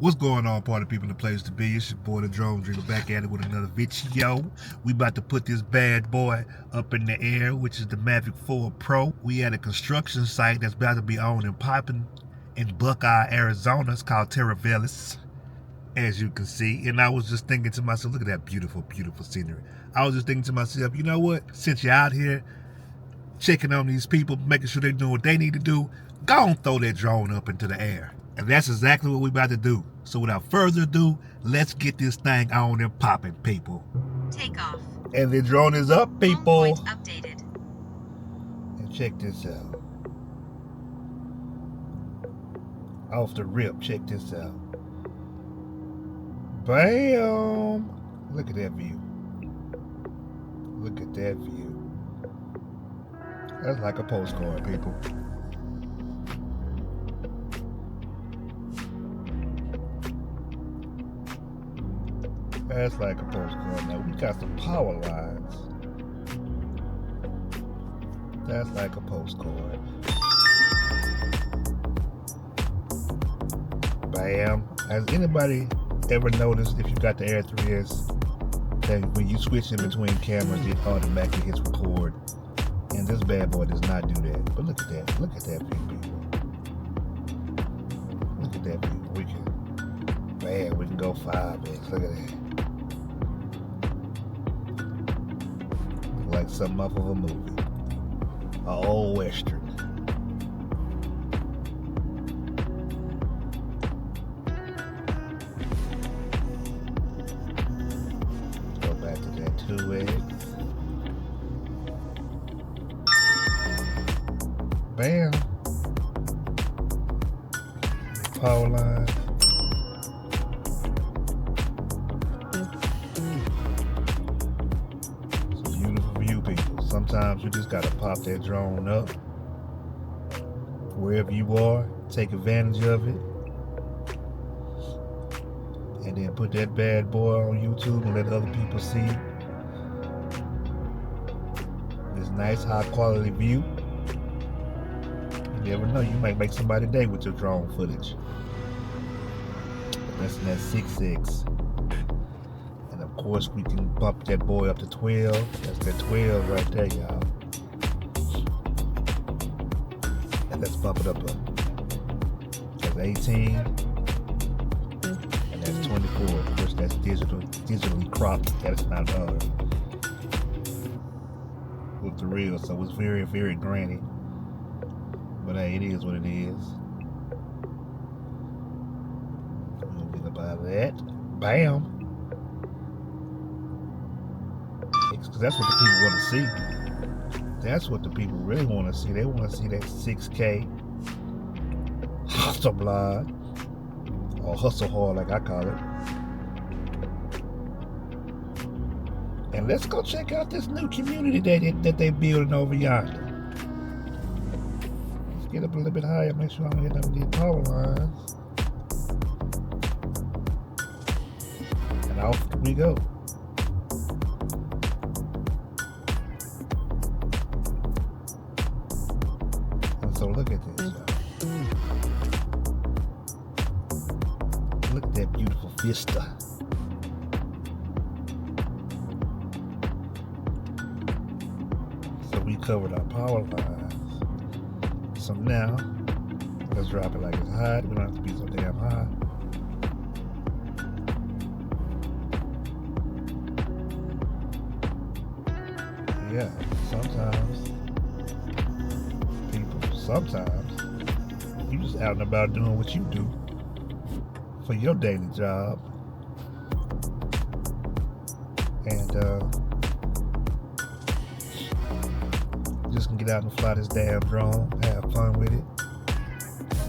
What's going on, party people, the place to be? It's your boy, the Drone Dreamer, back at it with another video. We about to put this bad boy up in the air, which is the Mavic 4 Pro. We at a construction site that's about to be on and popping in Buckeye, Arizona. It's called Teravalis, as you can see. And I was just thinking to myself, look at that beautiful, beautiful scenery. I was just thinking to myself, you know what? Since you're out here checking on these people, making sure they're doing what they need to do, go and throw that drone up into the air. And that's exactly what we're about to do. So without further ado, let's get this thing on and popping, people. Take off. And the drone is up, people. Home point updated. And check this out. Off the rip, check this out. Bam! Look at that view. Look at that view. That's like a postcard, people. That's like a postcard. Now we got some power lines. That's like a postcard. Bam. Has anybody ever noticed, if you got the Air 3S, that when you switch in between cameras, it automatically hits record? And this bad boy does not do that. But look at that. Look at that view, people. Look at that view. We can go 5x. Look at that. Like something off of a movie, an old western. Go back to that 2x. Bam. Power line. Sometimes you just gotta pop that drone up wherever you are, take advantage of it, and then put that bad boy on YouTube and let other people see this nice high quality view. You never know, you might make somebody day with your drone footage. That's in that 6X. Of course, we can bump that boy up to 12. That's that 12 right there, y'all. And let's bump it up. That's 18. And that's 24. Of course, that's digitally cropped. That's not with the real. So it's very, very grainy. But hey, it is what it is. We'll get up out of that. Bam. Because that's what the people want to see. That's what the people really want to see. They want to see that 6K hustle blood, or hustle hard like I call it. And let's go check out this new community that they're building over yonder. Let's get up a little bit higher, make sure I don't hit none of these power lines. And off we go. So look at this, y'all. Look at that beautiful vista. So we covered our power lines. So now, let's drop it like it's high. We don't have to be so damn high. Yeah, sometimes you just out and about doing what you do for your daily job, and just can get out and fly this damn drone, have fun with it.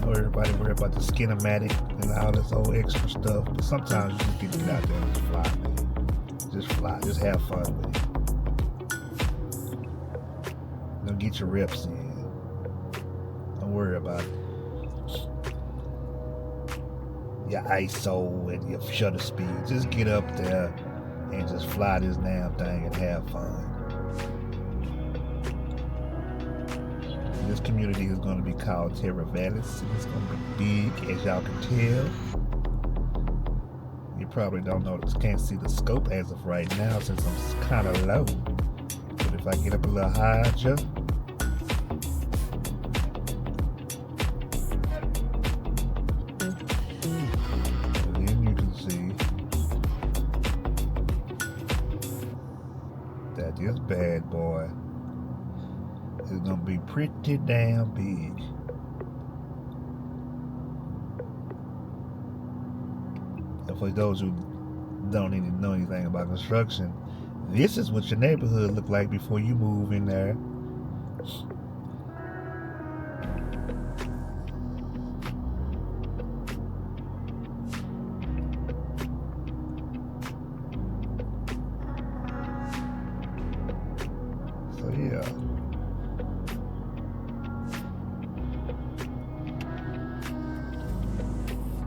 Everybody worry about the skinematic and all this old extra stuff, but sometimes you just get to get out there and just fly, man. Just fly, just have fun with it. Don't get your reps in. Don't worry about it. Your ISO and your shutter speed. Just get up there and just fly this damn thing and have fun. This community is going to be called Teravalis. It's going to be big, as y'all can tell. probably don't know, can't see the scope as of right now since I'm kind of low. But if I get up a little higher, just then you can see that this bad boy is gonna be pretty damn big. And for those who don't even know anything about construction, this is what your neighborhood look like before you move in there. So yeah.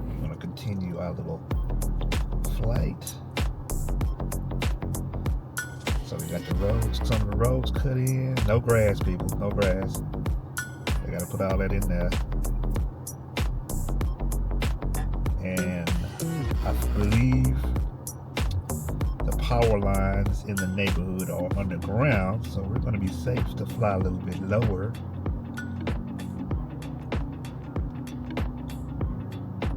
I'm gonna continue our little flight. So we got the roads, some of the roads cut in. No grass, people, no grass. They gotta put all that in there. And I believe the power lines in the neighborhood are underground, so we're gonna be safe to fly a little bit lower.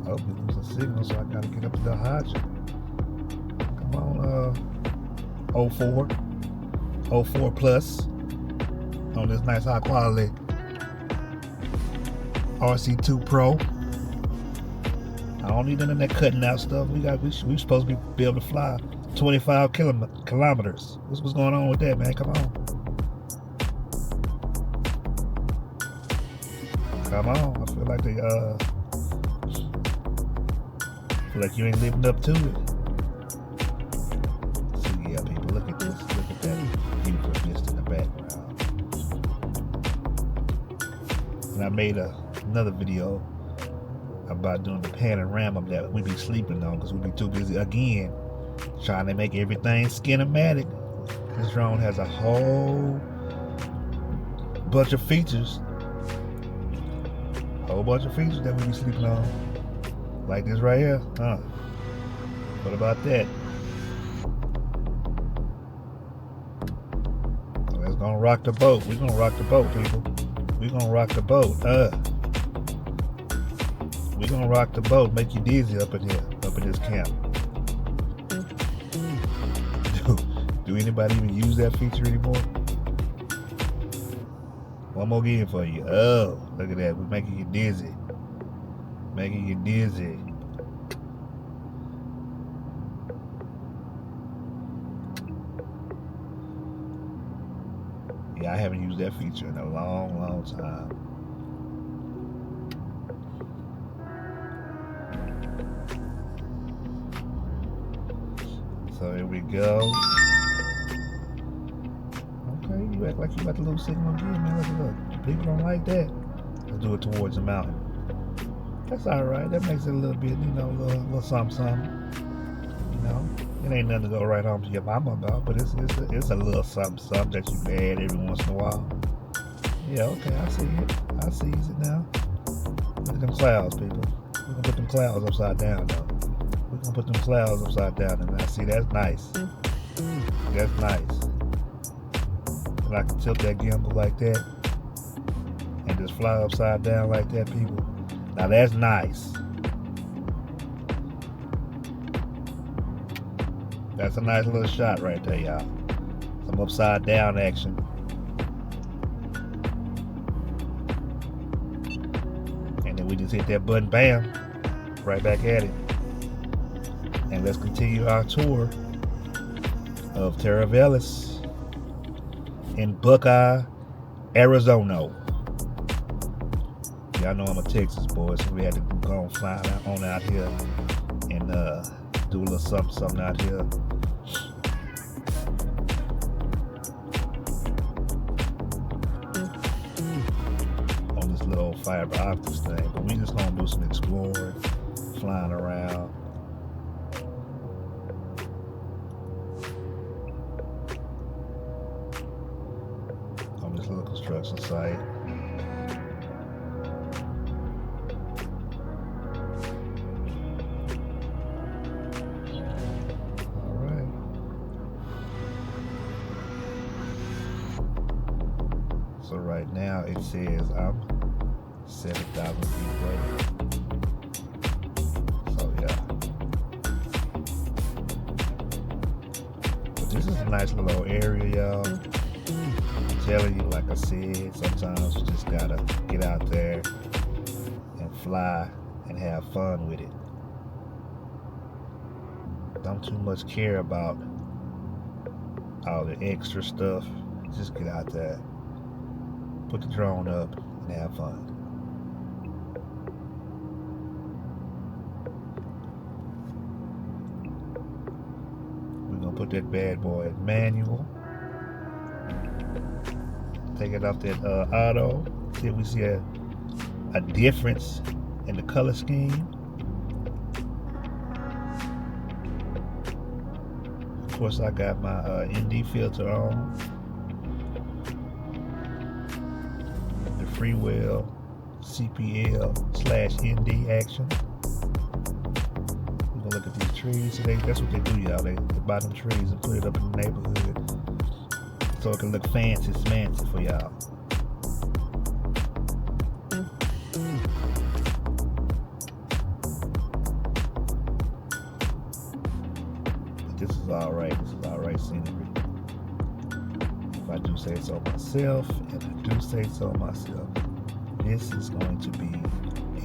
Oh, we lose a signal, so I gotta get up to the hydrant. Come on, 04 plus on this nice high quality RC2 Pro. I don't need none of that cutting out stuff. We supposed to be able to fly 25 kilometers. What's going on with that, man? Come on. Come on. I feel like you ain't living up to it. So yeah, people, look at this. Look at that beautiful mist in the background. And I made another video about doing the panorama that we be sleeping on because we be too busy again trying to make everything skinematic. This drone has a whole bunch of features. Whole bunch of features that we be sleeping on. Like this right here. What about that? Let's gonna rock the boat. We're gonna rock the boat, people. We're gonna rock the boat. We're gonna rock the boat. Make you dizzy up in here, up in this camp. Do anybody even use that feature anymore? One more game for you. Oh, look at that. We're making you dizzy. Making you dizzy. Yeah, I haven't used that feature in a long, long time. So here we go. Okay, you act like you got the little signal again, man. Look. People don't like that. Let's do it towards the mountain. That's all right. That makes it a little bit, a little something. It ain't nothing to go right home to your mama about, but it's a little something that you can add every once in a while. Yeah, okay, I see it. I see it now. Look at them clouds, people. We're gonna put them clouds upside down, though. We're gonna put them clouds upside down, and I see that's nice. That's nice. And I can tilt that gimbal like that, and just fly upside down like that, people. Now that's nice. That's a nice little shot right there, y'all. Some upside down action. And then we just hit that button, bam, right back at it. And let's continue our tour of Teravalis in Buckeye, Arizona. Y'all know I'm a Texas boy, so we had to go on flying on out here and do a little something out here. On this little fiber optics thing, but we just gonna do some exploring, flying around. On this little construction site. So right now it says I'm 7,000 feet away. So yeah. But this is a nice little area, y'all. I'm telling you, like I said, sometimes you just gotta get out there and fly and have fun with it. Don't too much care about all the extra stuff. Just get out there, put the drone up, and have fun. We're gonna put that bad boy in manual. Take it off that auto. See if we see a difference in the color scheme. Of course, I got my ND filter on. The freewheel CPL/ND action. We're gonna look at these trees. So that's what they do, y'all. They buy them trees and put it up in the neighborhood so it can look fancy smancy for y'all. This is alright. This is alright scenery. If I do say so myself, and I do say so myself, this is going to be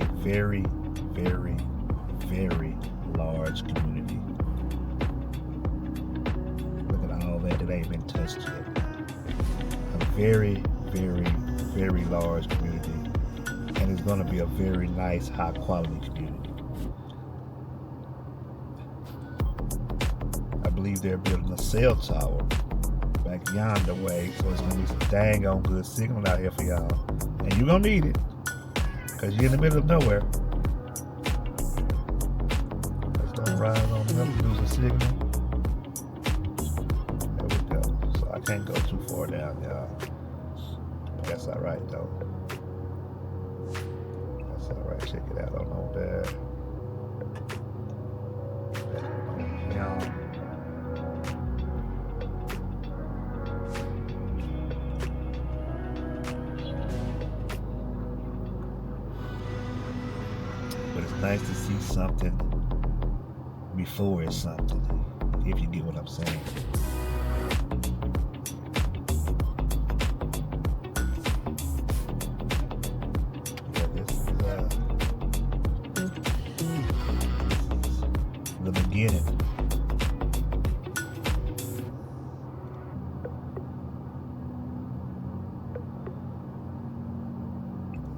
a very, very, very large community. Look at all that ain't been touched yet. A very, very, very large community. And it's going to be a very nice, high quality community. I believe they're building a cell tower back yonder way, so it's gonna be some dang on good signal out here for y'all. And you're gonna need it, because you're in the middle of nowhere. Let's don't ride on up and lose the signal. There we go. So I can't go too far down, y'all. That's alright though. That's alright. Check it out on over there. But it's nice to see something before it's something, if you get what I'm saying. Yeah, this is the beginning.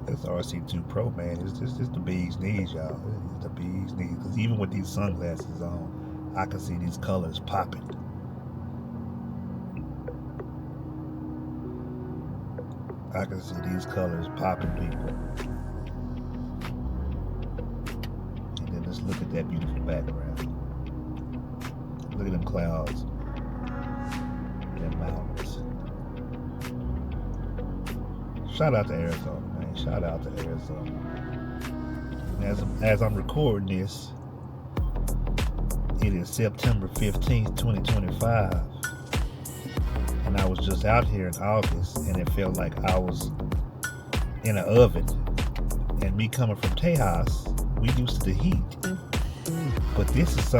This RC2 Pro, man, it's just the bee's knees, y'all. It's the bee's knees. Because even with these sunglasses on, I can see these colors popping. I can see these colors popping, people. And then let's look at that beautiful background. Look at them clouds. Them mountains. Shout out to Arizona, man. Shout out to Arizona. As I'm recording this, it is September 15th, 2025. And I was just out here in August, and it felt like I was in an oven. And me coming from Tejas, we used to the heat. But this is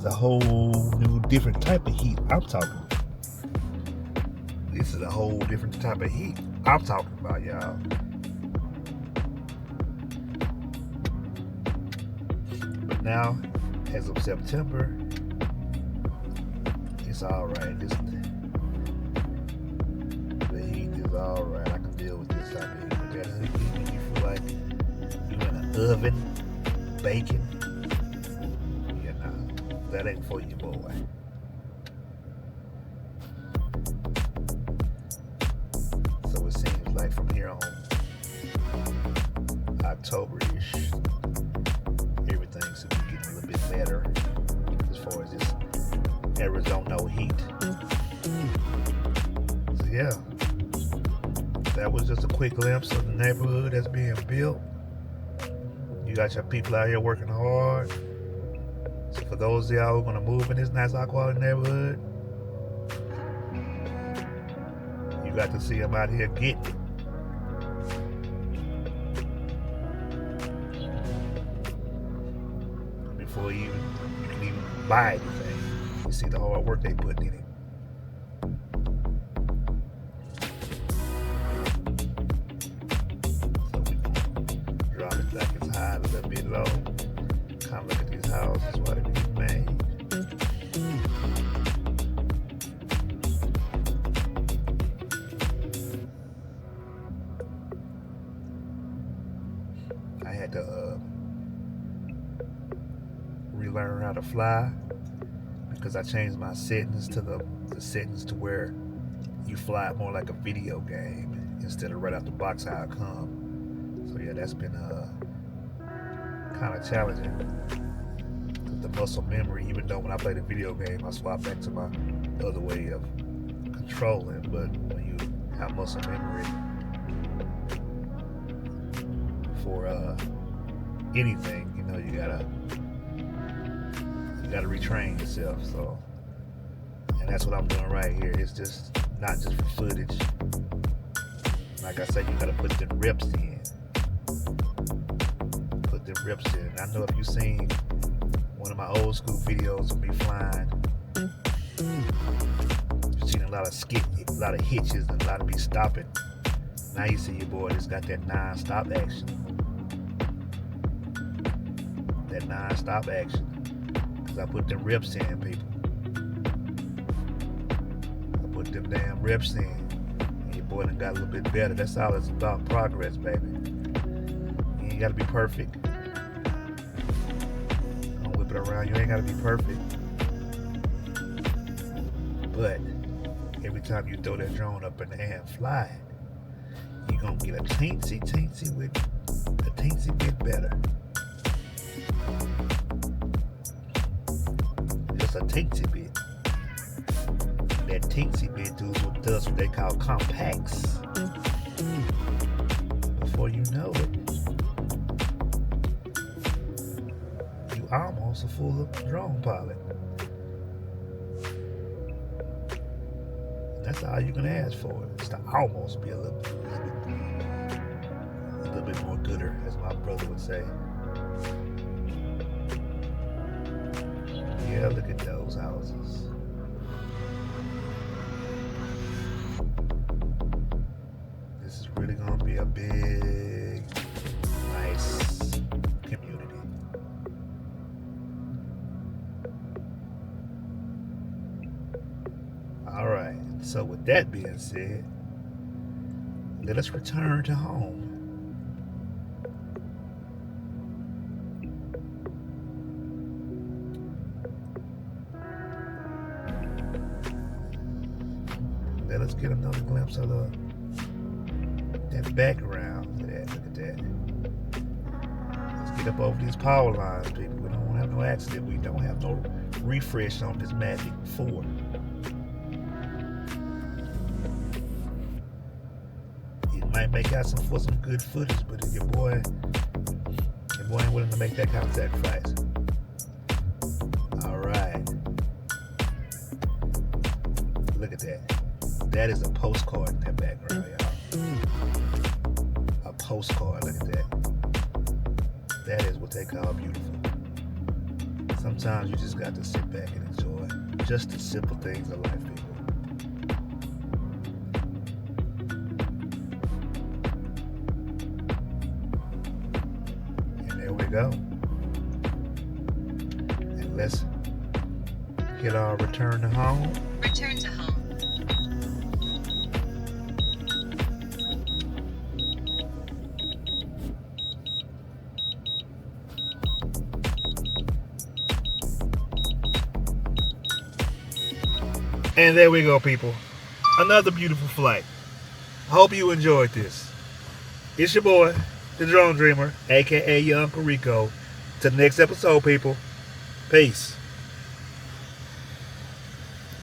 a whole new, different type of heat I'm talking about. This is a whole different type of heat I'm talking about, y'all. But now, as of September, it's alright. The heat is alright. I can deal with this type of heat. But that heat, when you feel like you're in an oven, baking, yeah, nah, that ain't for you, boy. Like from here on October-ish, everything should be getting a little bit better as far as this Arizona heat. So yeah, that was just a quick glimpse of the neighborhood that's being built. You got your people out here working hard. So for those of y'all who are gonna move in this nice high quality neighborhood, you got to see them out here getting it. before you can even buy anything. You see the hard work they put in it. So we drop it back as high, a little bit low. Kind of look at these houses, what it is made. I had to relearn how to fly because I changed my settings to the settings to where you fly more like a video game instead of right out the box how it comes. So yeah, that's been kind of challenging. The muscle memory, even though when I play the video game, I swap back to my other way of controlling. But when you have muscle memory for anything, you know, you gotta retrain yourself. So, and that's what I'm doing right here. It's just not just for footage. Like I said, you gotta put the reps in. Put the reps in. I know if you've seen one of my old school videos of me flying, you've seen a lot of hitches, and a lot of me stopping. Now you see your boy that's got that non-stop action. That non-stop action. Because I put them reps in, people. I put them damn reps in. And your boy done got a little bit better. That's all it's about, progress, baby. You ain't got to be perfect. Don't whip it around. You ain't got to be perfect. But every time you throw that drone up in the air and fly it, you're going to get a teensy bit better. Just a teensy bit. That teensy bit does what they call compacts. Before you know it, you almost a full drone pilot. That's all you can ask for. It's to almost be a little bit more gooder, as my brother would say. Yeah, look at those houses. This is really gonna be a big, nice community. All right. So with that being said, let us return to home. Let us get another glimpse of that background. Look at that. Let's get up over these power lines, people. We don't want to have no accident. We don't have no refresh on this Mavic 4. Might make out some good footage, but if your boy ain't willing to make that kind of sacrifice. All right, look at that. That is a postcard in that background, y'all. A postcard. Look at that. That is what they call beautiful. Sometimes you just got to sit back and enjoy just the simple things of life, people. Go. And let's get our return to home. Return to home. And there we go, people. Another beautiful flight. I hope you enjoyed this. It's your boy, the Drone Dreamer, aka your Uncle Rico. To the next episode, people. Peace.